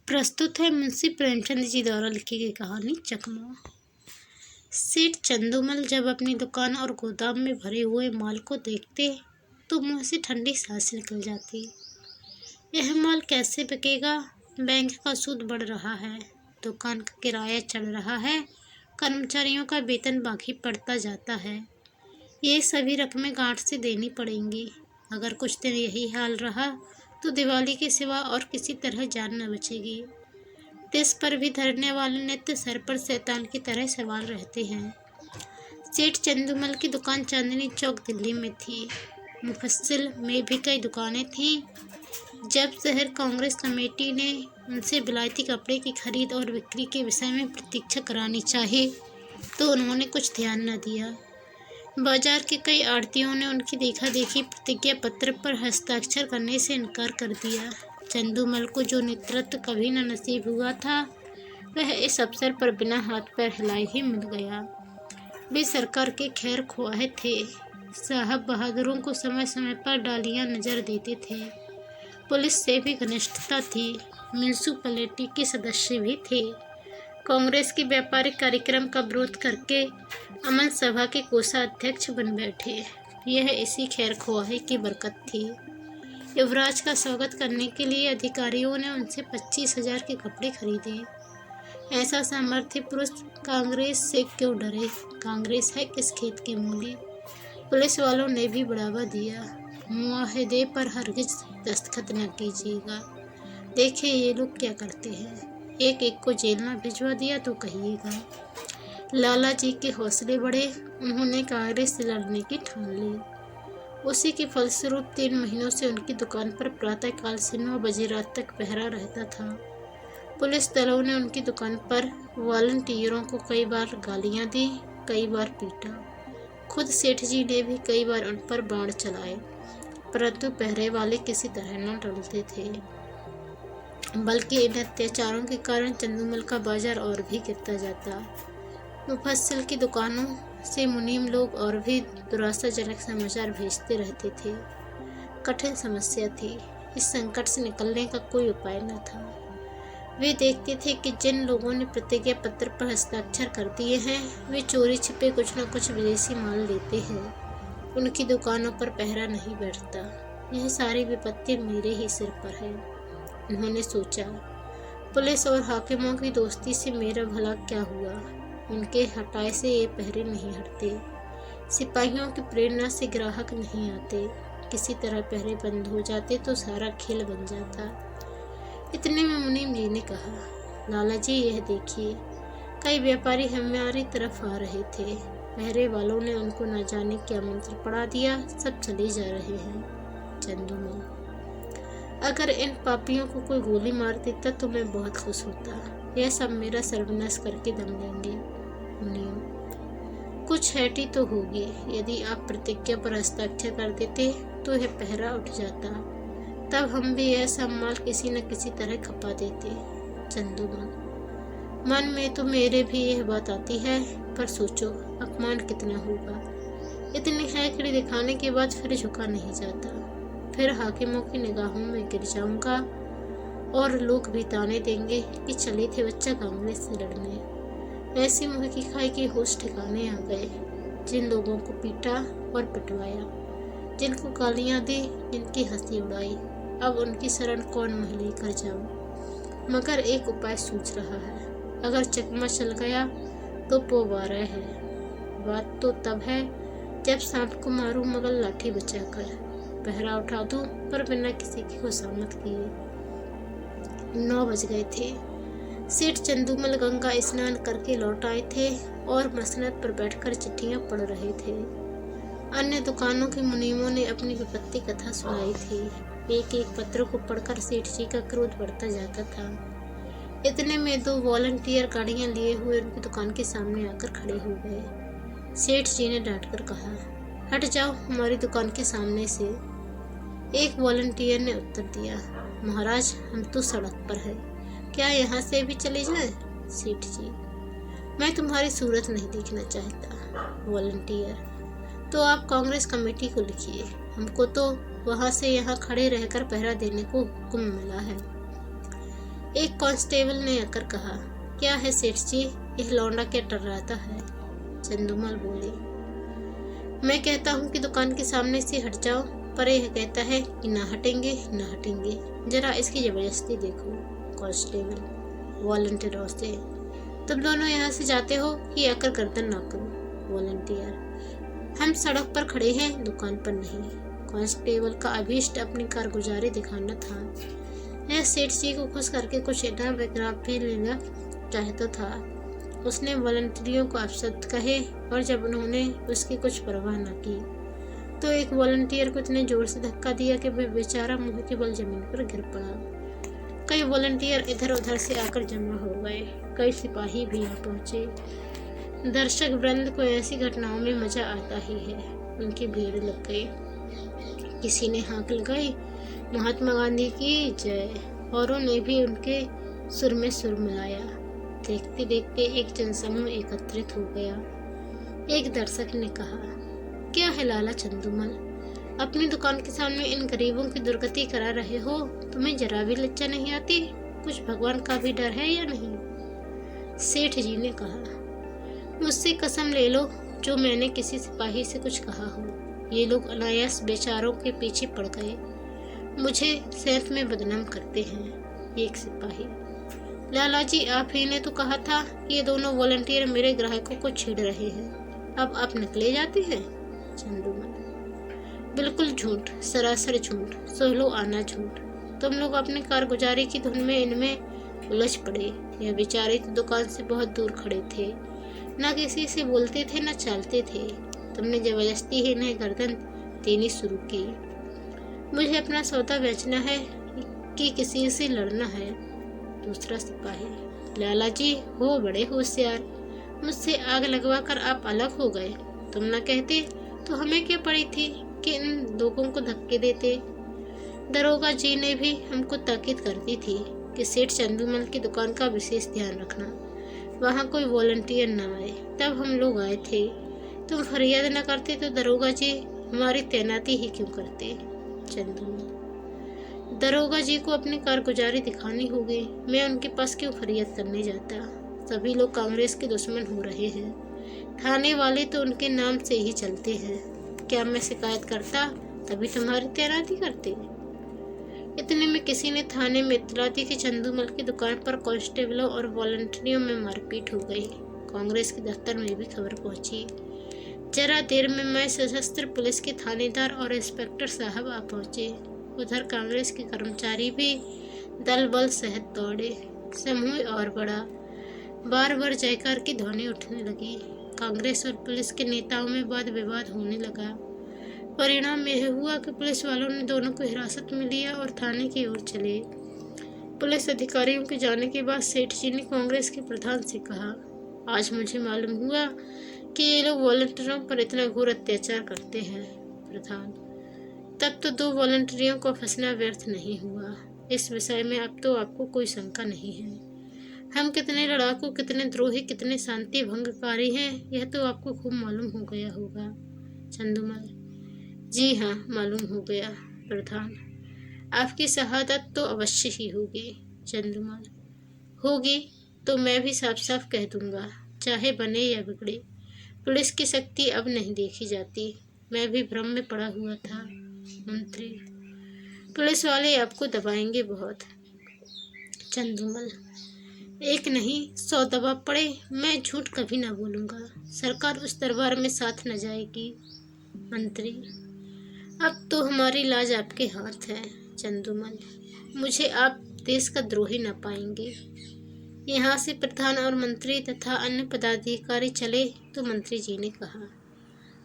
प्रस्तुत है मुंशी प्रेमचंद जी द्वारा लिखी गई कहानी चकमा। सेठ चंदूमल जब अपनी दुकान और गोदाम में भरे हुए माल को देखते तो मुंह से ठंडी सांस निकल जाती। यह माल कैसे बिकेगा? बैंक का सूद बढ़ रहा है, दुकान का किराया चढ़ रहा है, कर्मचारियों का वेतन बाकी पड़ता जाता है। ये सभी रकमें गांठ से देनी पड़ेंगी। अगर कुछ दिन यही हाल रहा तो दिवाली के सिवा और किसी तरह जान न बचेगी। देश पर भी धरने वाले नित्य सर पर शैतान की तरह सवाल रहते हैं। सेठ चंदूमल की दुकान चांदनी चौक दिल्ली में थी। मुफस्सिल में भी कई दुकानें थीं। जब शहर कांग्रेस कमेटी ने उनसे विलायती कपड़े की खरीद और बिक्री के विषय में प्रतीक्षा करानी चाही तो उन्होंने कुछ ध्यान न दिया। बाजार के कई आड़तियों ने उनकी देखा देखी प्रतिज्ञा पत्र पर हस्ताक्षर करने से इनकार कर दिया। चंदूमल को जो नेतृत्व कभी न नसीब हुआ था वह इस अवसर पर बिना हाथ पैर हिलाए ही मिल गया। वे सरकार के खैर ख्वाह थे। साहब बहादुरों को समय समय पर डालियां नजर देते थे। पुलिस से भी घनिष्ठता थी। म्यूनिसिपैलिटी के सदस्य भी थे। कांग्रेस के व्यापारिक कार्यक्रम का विरोध करके अमन सभा के कोषाध्यक्ष बन बैठे। यह इसी खैर ख्वाही की बरकत थी। युवराज का स्वागत करने के लिए अधिकारियों ने उनसे 25,000 के कपड़े खरीदे। ऐसा सामर्थ्य पुरुष कांग्रेस से क्यों डरे? कांग्रेस है किस खेत की मूली। पुलिस वालों ने भी बढ़ावा दिया। मुआहदे पर हरगिज दस्तखत न कीजिएगा। देखिए ये लोग क्या करते हैं। एक एक को जेल में भिजवा दिया तो कहिएगा। लाला जी के हौसले बढ़े। उन्होंने कांग्रेस से लड़ने की ठान ली। उसी के फलस्वरूप 3 महीनों से उनकी दुकान पर प्रातःकाल से 9 बजे रात तक पहरा रहता था। पुलिस दलों ने उनकी दुकान पर वॉलंटियरों को कई बार गालियां दी, कई बार पीटा। खुद सेठ जी ने भी कई बार उन पर बाण चलाए, परंतु पहरे वाले किसी तरह न टलते थे। बल्कि इन अत्याचारों के कारण चंदूमल का बाजार और भी गिरता जाता। मुफस्सिल की दुकानों से मुनीम लोग और भी दुराशाजनक समाचार भेजते रहते थे। कठिन समस्या थी। इस संकट से निकलने का कोई उपाय न था। वे देखते थे कि जिन लोगों ने प्रतिज्ञा पत्र पर हस्ताक्षर कर दिए हैं वे चोरी छिपे कुछ न कुछ विदेशी माल लेते हैं। उनकी दुकानों पर पहरा नहीं बैठता। यह सारी विपत्ति मेरे ही सिर पर है। उन्होंने सोचा, पुलिस और हाकिमों की दोस्ती से मेरा भला क्या हुआ? उनके हटाए से ये पहरे नहीं हटते। सिपाहियों की प्रेरणा से ग्राहक नहीं आते। किसी तरह पहरे बंद हो जाते तो सारा खेल बन जाता। इतने में मुनीम जी ने कहा, लाला जी यह देखिए, कई व्यापारी हमारी तरफ आ रहे थे। पहरे वालों ने उनको न जाने क्या मंत्र पढ़ा दिया, सब चले जा रहे हैं। चंदूमल, अगर इन पापियों को कोई गोली मार देता तो मैं बहुत खुश होता। यह सब मेरा सर्वनाश करके दम लेंगे। मुनीम, कुछ हैटी तो होगी। यदि आप प्रतिज्ञा पर हस्ताक्षर कर देते तो यह पहरा उठ जाता। तब हम भी यह सब माल किसी न किसी तरह खपा देते। चंदूमल, मन में तो मेरे भी यह बात आती है, पर सोचो अपमान कितना होगा। इतनी हैकड़ी दिखाने के बाद फिर झुका नहीं जाता। फिर हाकिमों की निगाहों में गिर जाऊंगा और लोग भी ताने देंगे कि चले थे बच्चा कांग्रेस से लड़ने। ऐसी मुँह की खाई के होश ठिकाने आ गए। जिन लोगों को पीटा और पिटवाया, जिनको गालियां दी, जिनकी हंसी उड़ाई, अब उनकी शरण कौन में लेकर जाऊं? मगर एक उपाय सूझ रहा है। अगर चकमा चल गया तो पोवारा है। बात तो तब है जब सांप को मारूं मगर लाठी बचाकर। पहरा उठा दूं पर बिना किसी की खुशामद किए। 9 बज गए थे। सेठ चंदूमल गंगा स्नान करके लौट आए थे और मसनद पर बैठकर चिट्ठियां पढ़ रहे थे। अन्य दुकानों के मुनीमों ने अपनी विपत्ति कथा सुनाई थी। एक एक पत्र को पढ़कर सेठ जी का क्रोध बढ़ता जाता था। इतने में 2 वॉलंटियर गाड़ियां लिए हुए उनकी दुकान के सामने आकर खड़े हो गए। सेठ जी ने डांट कर कहा, हट जाओ हमारी दुकान के सामने से। एक वॉलंटियर ने उत्तर दिया, महाराज हम तो सड़क पर है, क्या यहाँ से भी चले जाए? सेठ जी, मैं तुम्हारी सूरत नहीं देखना चाहता। वॉलंटियर, तो आप कांग्रेस कमेटी को लिखिए। हमको तो वहाँ से यहाँ खड़े रहकर पहरा देने को हुक्म मिला है। एक कांस्टेबल ने आकर कहा, क्या है सेठ जी, यह लौंडा क्या टर्राता है? चंदूमल बोले, मैं कहता हूँ कि दुकान के सामने से हट जाओ, पर यह कहता है कि ना हटेंगे ना हटेंगे। जरा इसकी जबरदस्ती देखो। कांस्टेबल वॉलंटियरों से, तुम दोनों यहाँ से जाते हो कि आकर गर्दन ना करो। वॉलंटियर, हम सड़क पर खड़े हैं, दुकान पर नहीं। कांस्टेबल का अभीष्ट अपनी कारगुजारी दिखाना था। यह सेठ जी को खुश करके कुछ इनाम विनाम भी लेना चाहता था। उसने वॉलंटियरों को अपशब्द कहे और जब उन्होंने उसकी कुछ परवाह न की तो एक वॉलंटियर को इतने जोर से धक्का दिया कि वह बेचारा मुंह के बल जमीन पर गिर पड़ा। कई वॉलंटियर इधर उधर से आकर जमा हो गए, कई सिपाही भी आ पहुंचे। दर्शक वृंद को ऐसी घटनाओं में मजा आता ही है। उनकी भीड़ लग गई। किसी ने हाक लगाई, महात्मा गांधी की जय। औरों ने भी उनके सुर में सुर मिलाया। देखते देखते एक जनसमूह एकत्रित हो गया। एक दर्शक ने कहा, क्या है लाला चंदूमल, अपनी दुकान के सामने इन गरीबों की दुर्गति करा रहे हो? तुम्हें जरा भी लज्जा नहीं आती? कुछ भगवान का भी डर है या नहीं? सेठ जी ने कहा, मुझसे कसम ले लो जो मैंने किसी सिपाही से कुछ कहा हो। ये लोग अनायास बेचारों के पीछे पड़ गए, मुझे सेंत में बदनाम करते हैं। एक सिपाही, लाला जी, आप ही ने तो कहा था कि ये दोनों वॉलंटियर मेरे ग्राहकों को छेड़ रहे हैं, अब आप निकले जाते हैं। चंदूमल, बिल्कुल झूठ, सरासर झूठ, सोहलो आना झूठ। तुम लोग अपनी कारगुजारी की धुन में इनमें उलझ पड़े। यह बेचारे तो दुकान से बहुत दूर खड़े थे, न किसी से बोलते थे न चलते थे। तुमने जबरदस्ती ही इन्हें गर्दन देनी शुरू की। मुझे अपना सौदा बेचना है कि किसी से लड़ना है? दूसरा सिपाही, लाला जी हो बड़े होशियार, मुझसे आग लगवा कर आप अलग हो गए। तुम न कहते तो हमें क्या पड़ी थी कि इन लोगों को धक्के देते। दरोगा जी ने भी हमको ताकीद कर दी थी कि सेठ चंदूमल की दुकान का विशेष ध्यान रखना, वहाँ कोई वॉलंटियर न आए। तब हम लोग आए थे। तुम फरियाद न करते तो दरोगा जी हमारी तैनाती ही क्यों करते? चंदूमल, दरोगा जी को अपनी कारगुजारी दिखानी होगी, मैं उनके पास क्यों फरियाद करने जाता? सभी लोग कांग्रेस के दुश्मन हो रहे हैं, थाने वाले तो उनके नाम से ही चलते हैं। क्या मैं शिकायत करता तभी तुम्हारी तैनाती करते? इतने में किसी ने थाने में इत्तला दी कि चंदूमल की दुकान पर कांस्टेबलों और वॉलंटियरों में मारपीट हो गई। कांग्रेस के दफ्तर में भी खबर पहुंची। जरा देर में मैं सशस्त्र पुलिस के थानेदार और इंस्पेक्टर साहब आ पहुंचे। उधर कांग्रेस के कर्मचारी भी दल बल सहित दौड़े। समूह और बड़ा, बार बार जयकार की ध्वनि उठने लगी। कांग्रेस और पुलिस के नेताओं में वाद विवाद होने लगा। परिणाम यह हुआ कि पुलिस वालों ने दोनों को हिरासत में लिया और थाने की ओर चले। पुलिस अधिकारियों के जाने के बाद सेठ जी ने कांग्रेस के प्रधान से कहा, आज मुझे मालूम हुआ कि ये लोग वॉलंटियरों पर इतना घोर अत्याचार करते हैं। प्रधान, तब तो 2 वॉलंटियरों को फंसना व्यर्थ नहीं हुआ। इस विषय में अब तो आपको कोई शंका नहीं है। हम कितने लड़ाकू, कितने द्रोही, कितने शांति भंगकारी हैं, यह तो आपको खूब मालूम हो गया होगा। चंदूमल, जी हाँ, मालूम हो गया। प्रधान, आपकी शहादत तो अवश्य ही होगी। चंदूमल, होगी तो मैं भी साफ साफ कह दूंगा, चाहे बने या बिगड़े। पुलिस की शक्ति अब नहीं देखी जाती। मैं भी भ्रम में पड़ा हुआ था। मंत्री, पुलिस वाले आपको दबाएंगे बहुत। चंदूमल, एक नहीं 100 दबा पड़े, मैं झूठ कभी ना बोलूँगा। सरकार उस दरबार में साथ न जाएगी। मंत्री, अब तो हमारी लाज आपके हाथ है। चंदूमल, मुझे आप देश का द्रोही न पाएंगे। यहाँ से प्रधान और मंत्री तथा अन्य पदाधिकारी चले तो मंत्री जी ने कहा,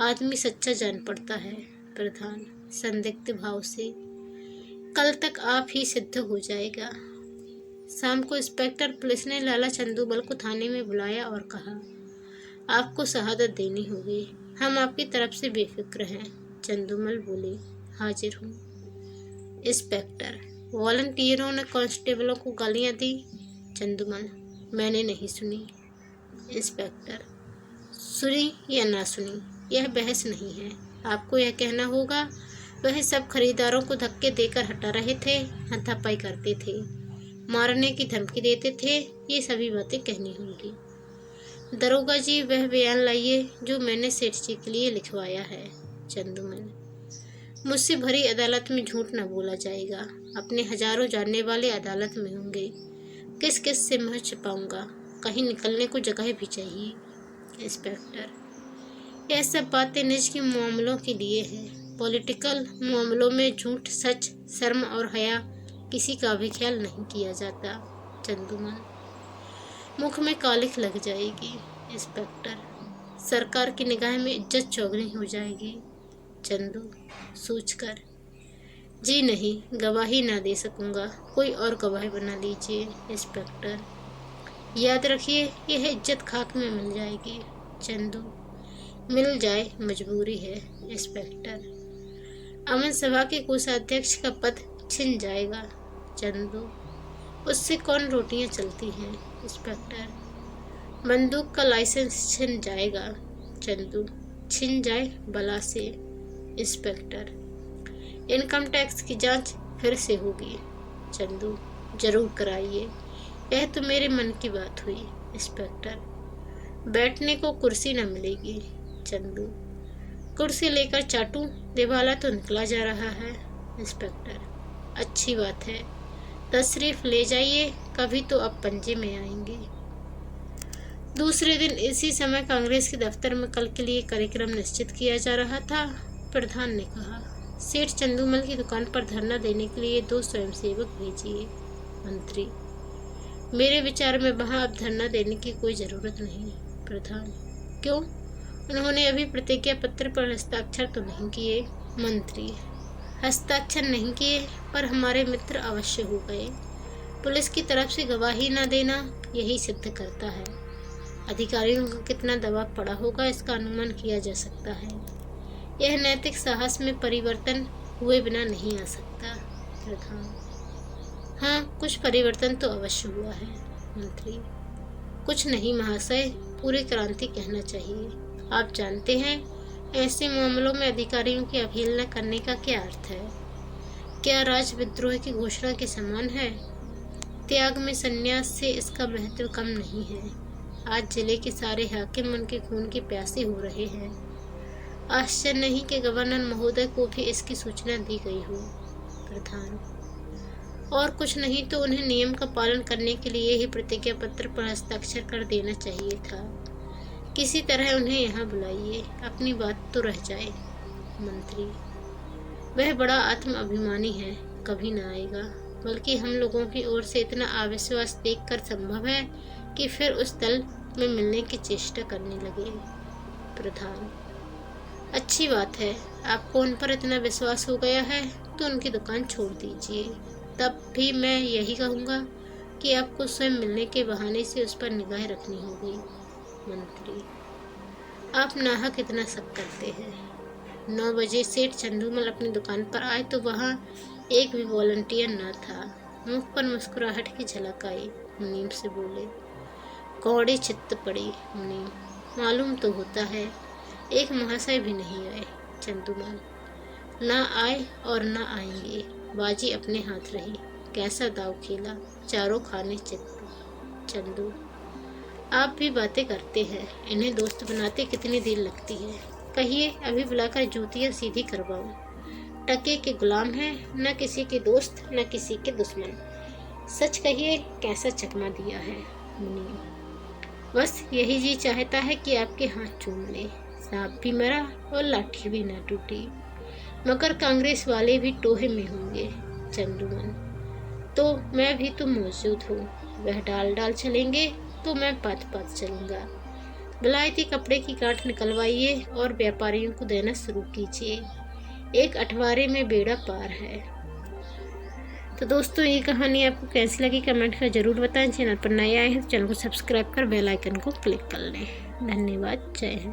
आदमी सच्चा जान पड़ता है। प्रधान संदिग्ध भाव से, कल तक आप ही सिद्ध हो जाएगा। शाम को इंस्पेक्टर पुलिस ने लाला चंदूमल को थाने में बुलाया और कहा, आपको शहादत देनी होगी, हम आपकी तरफ से बेफिक्र हैं। चंदूमल बोले, हाजिर हूँ। इंस्पेक्टर, वॉलंटियरों ने कांस्टेबलों को गालियाँ दी। चंदूमल, मैंने नहीं सुनी। इंस्पेक्टर, सुनी या ना सुनी यह बहस नहीं है, आपको यह कहना होगा वह सब खरीदारों को धक्के देकर हटा रहे थे, हाथापाई करते थे। मारने की धमकी देते थे, ये सभी बातें कहनी होंगी। दरोगा जी, वह बयान लाइए जो मैंने सेठ जी के लिए लिखवाया है। चंदूमल, मुझसे भरी अदालत में झूठ न बोला जाएगा। अपने हजारों जानने वाले अदालत में होंगे, किस किस से मुँह छिपाऊंगा, कहीं निकलने को जगह भी चाहिए। इंस्पेक्टर, यह सब बातें निज के मामलों के लिए है। पॉलिटिकल मामलों में झूठ, सच, शर्म और हया किसी का भी ख्याल नहीं किया जाता। चंदूमल, मुख में कालिख लग जाएगी। इंस्पेक्टर, सरकार की निगाह में इज्जत चौगनी हो जाएगी। चंदू सोचकर, जी नहीं, गवाही ना दे सकूंगा, कोई और गवाही बना लीजिए। इंस्पेक्टर, याद रखिए, यह इज्जत खाक में मिल जाएगी। चंदू, मिल जाए, मजबूरी है। इंस्पेक्टर, अमन सभा के कोषाध्यक्ष का पद छिन जाएगा। चंदू, उससे कौन रोटियां चलती हैं। इंस्पेक्टर, बंदूक का लाइसेंस छिन जाएगा। चंदू, छिन जाए बला से। इंस्पेक्टर, इनकम टैक्स की जांच फिर से होगी। चंदू, जरूर कराइए, यह तो मेरे मन की बात हुई। इंस्पेक्टर, बैठने को कुर्सी न मिलेगी। चंदू, कुर्सी लेकर चाटू, दिवाला तो निकला जा रहा है। इंस्पेक्टर, अच्छी बात है, तशरीफ ले जाइए, कभी तो अब पंजे में आएंगे। दूसरे दिन इसी समय कांग्रेस के दफ्तर में कल के लिए कार्यक्रम निश्चित किया जा रहा था। प्रधान ने कहा, सेठ चंदूमल की दुकान पर धरना देने के लिए 2 स्वयंसेवक भेजिए। मंत्री, मेरे विचार में वहां अब धरना देने की कोई जरूरत नहीं। प्रधान, क्यों? उन्होंने अभी प्रतिज्ञा पत्र पर हस्ताक्षर तो नहीं किए। मंत्री, हस्ताक्षर नहीं किए, पर हमारे मित्र अवश्य हो गए। पुलिस की तरफ से गवाही न देना यही सिद्ध करता है। अधिकारियों का कितना दबाव पड़ा होगा, इसका अनुमान किया जा सकता है। यह नैतिक साहस में परिवर्तन हुए बिना नहीं आ सकता। प्रधान, हाँ, कुछ परिवर्तन तो अवश्य हुआ है। मंत्री, कुछ नहीं महाशय, पूरी क्रांति कहना चाहिए। आप जानते हैं, ऐसे मामलों में अधिकारियों की अवहेलना करने का क्या अर्थ है? क्या राज विद्रोह की घोषणा के समान है? त्याग में संन्यास से इसका महत्व कम नहीं है। आज जिले के सारे हाकिम उनके खून के प्यासे हो रहे हैं। आश्चर्य नहीं कि गवर्नर महोदय को भी इसकी सूचना दी गई हो। प्रधान, और कुछ नहीं तो उन्हें नियम का पालन करने के लिए ही प्रतिज्ञा पत्र पर हस्ताक्षर कर देना चाहिए था। किसी तरह उन्हें यहाँ बुलाइए, अपनी बात तो रह जाए। मंत्री, वह बड़ा आत्म अभिमानी है, कभी न आएगा, बल्कि हम लोगों की ओर से इतना अविश्वास देखकर संभव है कि फिर उस दल में मिलने की चेष्टा करने लगे। प्रधान, अच्छी बात है, आपको उन पर इतना विश्वास हो गया है तो उनकी दुकान छोड़ दीजिए। तब भी मैं यही कहूँगा कि आपको स्वयं मिलने के बहाने से उस पर निगाह रखनी होगी। मंत्री, आप नाहक इतना सब करते हैं। 9 बजे सेठ चंदूमल अपनी दुकान पर आए तो वहाँ एक भी वॉलंटियर न था। मुख पर मुस्कुराहट की झलक आई। मुनीम से बोले, कौड़ी चित्त पड़ी मुनीम, मालूम तो होता है, एक महाशय भी नहीं आए। चंदूमल, ना आए और ना आएंगे, बाजी अपने हाथ रही। कैसा दाव खेला, चारों खाने चित्त। चंदू, आप भी बातें करते हैं, इन्हें दोस्त बनाते कितनी देर लगती है? कहिए, अभी बुलाकर जूतियाँ सीधी करवाऊं। टके के गुलाम हैं, न किसी के दोस्त न किसी के दुश्मन। सच कहिए, कैसा चकमा दिया है? मुनीम, बस यही जी चाहता है कि आपके हाथ चूम ले। सांप भी मरा और लाठी भी ना टूटी, मगर कांग्रेस वाले भी टोहे में होंगे। चंदूमल, तो मैं भी तो मौजूद हूँ। वह डाल डाल चलेंगे तो मैं पात पात चलूँगा। विलायती कपड़े की गांठ निकलवाइए और व्यापारियों को देना शुरू कीजिए। एक अठवारे में बेड़ा पार है। तो दोस्तों, ये कहानी आपको कैसी लगी कमेंट कर जरूर बताएं। चैनल पर नए आए हैं तो चैनल को सब्सक्राइब कर बेल आइकन को क्लिक कर लें। धन्यवाद। जय हिंद।